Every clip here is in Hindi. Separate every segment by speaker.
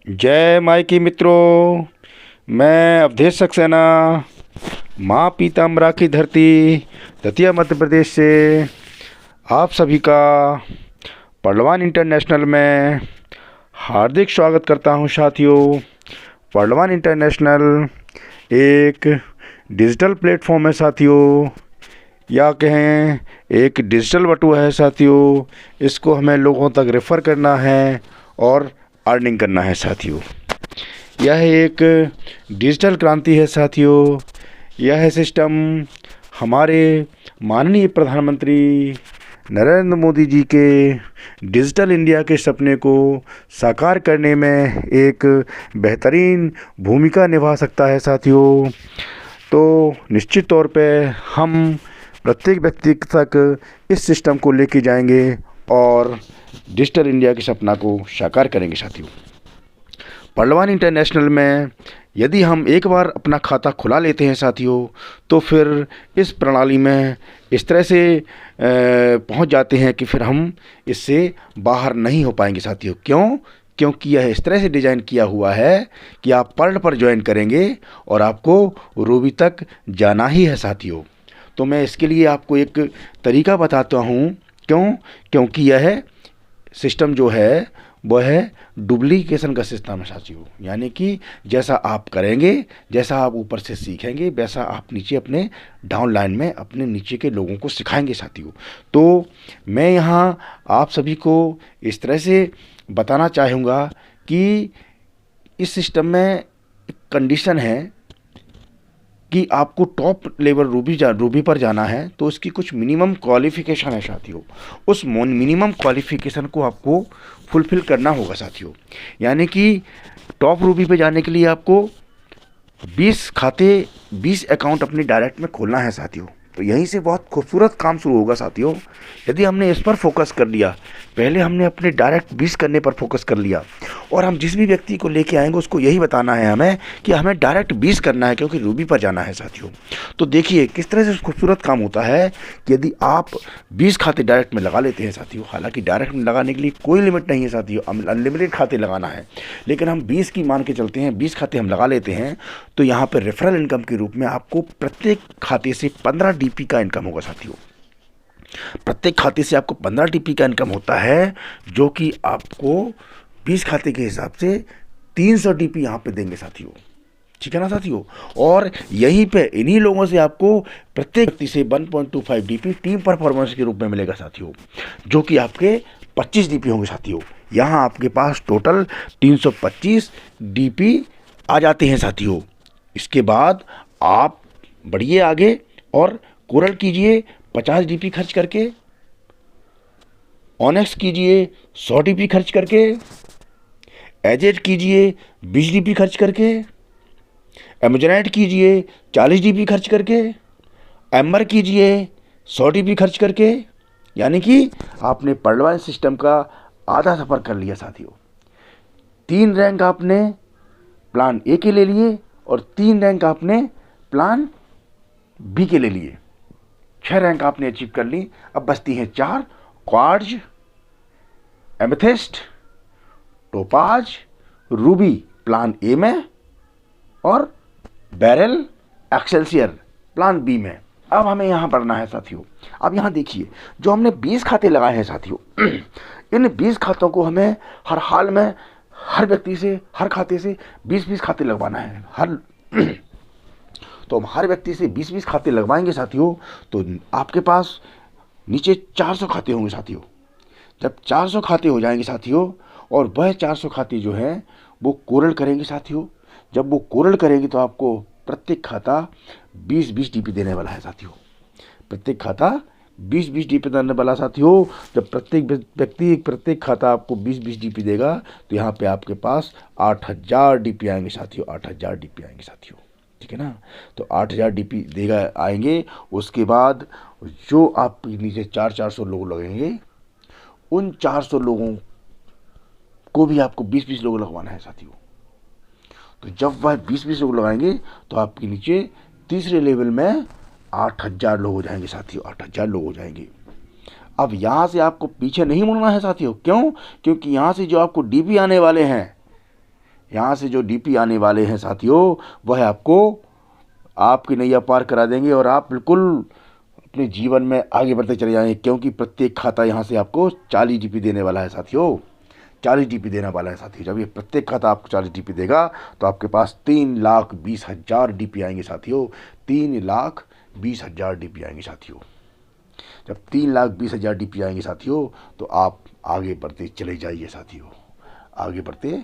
Speaker 1: जय मायकी मित्रों, मैं अवधेश सक्सेना माँ पीताम्बरा की धरती दतिया मध्य प्रदेश से आप सभी का पहलवान इंटरनेशनल में हार्दिक स्वागत करता हूँ। साथियों, पहलवान इंटरनेशनल एक डिजिटल प्लेटफॉर्म है साथियों, या कहें एक डिजिटल बटुआ है साथियों। इसको हमें लोगों तक रेफ़र करना है और अर्निंग करना है साथियों। यह एक डिजिटल क्रांति है साथियों। यह सिस्टम हमारे माननीय प्रधानमंत्री नरेंद्र मोदी जी के डिजिटल इंडिया के सपने को साकार करने में एक बेहतरीन भूमिका निभा सकता है साथियों। तो निश्चित तौर पे हम प्रत्येक व्यक्ति तक इस सिस्टम को लेके जाएंगे और डिजिटल इंडिया के सपना को साकार करेंगे साथियों। पहलवान इंटरनेशनल में यदि हम एक बार अपना खाता खुला लेते हैं साथियों, तो फिर इस प्रणाली में इस तरह से पहुंच जाते हैं कि फिर हम इससे बाहर नहीं हो पाएंगे साथियों। क्यों? क्योंकि यह इस तरह से डिज़ाइन किया हुआ है कि आप पर्ल पर ज्वाइन करेंगे और आपको रूबी तक जाना ही है साथियों। तो मैं इसके लिए आपको एक तरीका बताता हूँ। क्यों? क्योंकि यह सिस्टम जो है वह है डुप्लीकेशन का सिस्टम है साथियों। यानी कि जैसा आप करेंगे, जैसा आप ऊपर से सीखेंगे, वैसा आप नीचे अपने डाउन लाइन में अपने नीचे के लोगों को सिखाएंगे साथियों। तो मैं यहाँ आप सभी को इस तरह से बताना चाहूँगा कि इस सिस्टम में एक कंडीशन है कि आपको टॉप लेवल रूबी पर जाना है, तो उसकी कुछ मिनिमम क्वालिफ़िकेशन है साथियों। उस मिनिमम क्वालिफ़िकेशन को आपको फुलफ़िल करना होगा साथियों। यानी कि टॉप रूबी पे जाने के लिए आपको 20 अकाउंट अपने डायरेक्ट में खोलना है साथियों। तो यहीं से बहुत खूबसूरत काम शुरू होगा साथियों। यदि हमने इस पर फोकस कर लिया, पहले हमने अपने डायरेक्ट 20 करने पर फोकस कर लिया, और हम जिस भी व्यक्ति को लेके आएंगे उसको यही बताना है हमें कि हमें डायरेक्ट 20 करना है, क्योंकि रूबी पर जाना है साथियों। तो देखिए किस तरह से खूबसूरत काम होता है कि यदि आप 20 खाते डायरेक्ट में लगा लेते हैं साथियों। हालांकि डायरेक्ट में लगाने के लिए कोई लिमिट नहीं है साथियों, अनलिमिटेड खाते लगाना है, लेकिन हम 20 की मान के चलते हैं, 20 खाते हम लगा लेते हैं। तो यहाँ पर रेफरल इनकम के रूप में आपको प्रत्येक खाते से 15 डीपी का इनकम होगा साथियों। प्रत्येक खाते से आपको 15 डीपी का इनकम होता है, जो कि आपको 20 खाते के हिसाब से 300 डीपी यहाँ पे देंगे साथियों। ठीक है ना साथियों? और यहीं पे इन्हीं लोगों से आपको प्रत्येक व्यक्ति से 1.25 डीपी टीम परफॉर्मेंस के रूप में मिलेगा साथियों, जो कि आपके 25 डीपी होंगे साथियों। यहाँ आपके पास टोटल 325 डीपी आ जाते हैं साथियों। इसके बाद आप बढ़िए आगे और कोरल कीजिए 50 डीपी खर्च करके, ऑनेक्स कीजिए 100 डीपी खर्च करके, एजेट कीजिए 20 डीपी खर्च करके, एमेजोनाइट कीजिए 40 डीपी खर्च करके, एम्बर कीजिए 100 डीपी खर्च करके। यानी कि आपने पहलवान सिस्टम का आधा सफ़र कर लिया साथियों। 3 रैंक आपने प्लान ए के ले लिए और 3 रैंक आपने प्लान बी के ले लिए। 6 रैंक आपने अचीव कर ली। अब बचती हैं 4: quartz, amethyst, topaz, Ruby plan A में, और बैरल एक्सेल्सियर प्लान बी में। अब हमें यहाँ बढ़ना है साथियों। अब यहाँ देखिए, जो हमने 20 खाते लगाए हैं साथियों, इन 20 खातों को हमें हर हाल में हर व्यक्ति से, हर खाते से 20-20 खाते लगवाना है। तो हम हर व्यक्ति से 20-20 खाते लगवाएंगे साथियों, तो आपके पास नीचे 400 खाते होंगे साथियों। जब 400 खाते हो जाएंगे साथियों, और वह 400 खाते जो हैं वो कोरल करेंगे साथियों। जब वो कोरल करेंगे तो आपको प्रत्येक खाता 20-20 डीपी देने वाला है साथियों। प्रत्येक खाता 20-20 डीपी देने वाला साथियों। जब प्रत्येक व्यक्ति प्रत्येक खाता आपको 20-20 डीपी देगा, तो यहाँ पे आपके पास 8000 डीपी आएंगे साथियों। 8000 डीपी आएंगे साथियों। ठीक है ना? तो 8000 डीपी देगा आएंगे। उसके बाद जो आप नीचे 400 लोग लगेंगे, उन 400 लोगों को भी आपको 20-20 लोग लगवाना है साथियों। तो जब वह 20-20 लोग लगाएंगे तो आपके नीचे तीसरे लेवल में 8000 लोग हो जाएंगे साथियों। 8000 लोग हो जाएंगे। अब यहाँ से आपको पीछे नहीं मुड़ना है साथियों। क्यों? क्योंकि यहाँ से जो आपको डीपी आने वाले हैं, यहाँ से जो डीपी आने वाले हैं साथियों, वह आपको आपकी नैया पार करा देंगे और आप बिल्कुल अपने जीवन में आगे बढ़ते चले जाएंगे, क्योंकि प्रत्येक खाता यहाँ से आपको 40 डीपी देने वाला है साथियों। 40 डीपी देने वाला है साथियों। जब ये प्रत्येक खाता आपको 40 डीपी देगा तो आपके पास 3,20,000 डीपी आएंगे साथियों। 3,20,000 डीपी आएंगे साथियों। जब 3,20,000 डीपी आएंगे साथियों तो आप आगे बढ़ते चले जाइए साथियों, आगे बढ़ते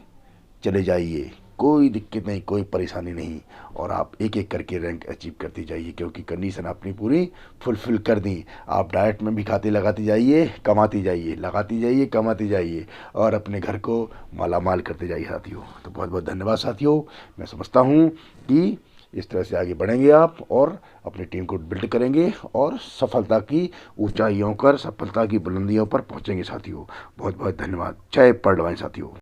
Speaker 1: चले जाइए, कोई दिक्कत नहीं, कोई परेशानी नहीं, और आप एक एक करके रैंक अचीव करते जाइए, क्योंकि कंडीशन अपनी पूरी फुलफिल कर दी। आप डाइट में भी खाते लगाते जाइए, कमाते जाइए, लगाते जाइए, कमाते जाइए, और अपने घर को मालामाल करते जाइए साथियों। तो बहुत बहुत धन्यवाद साथियों। मैं समझता हूँ कि इस तरह से आगे बढ़ेंगे आप और अपनी टीम को बिल्ड करेंगे और सफलता की ऊंचाइयों पर, सफलता की बुलंदियों पर पहुंचेंगे साथियों। बहुत बहुत धन्यवाद। जय पढ़वाएं साथियों।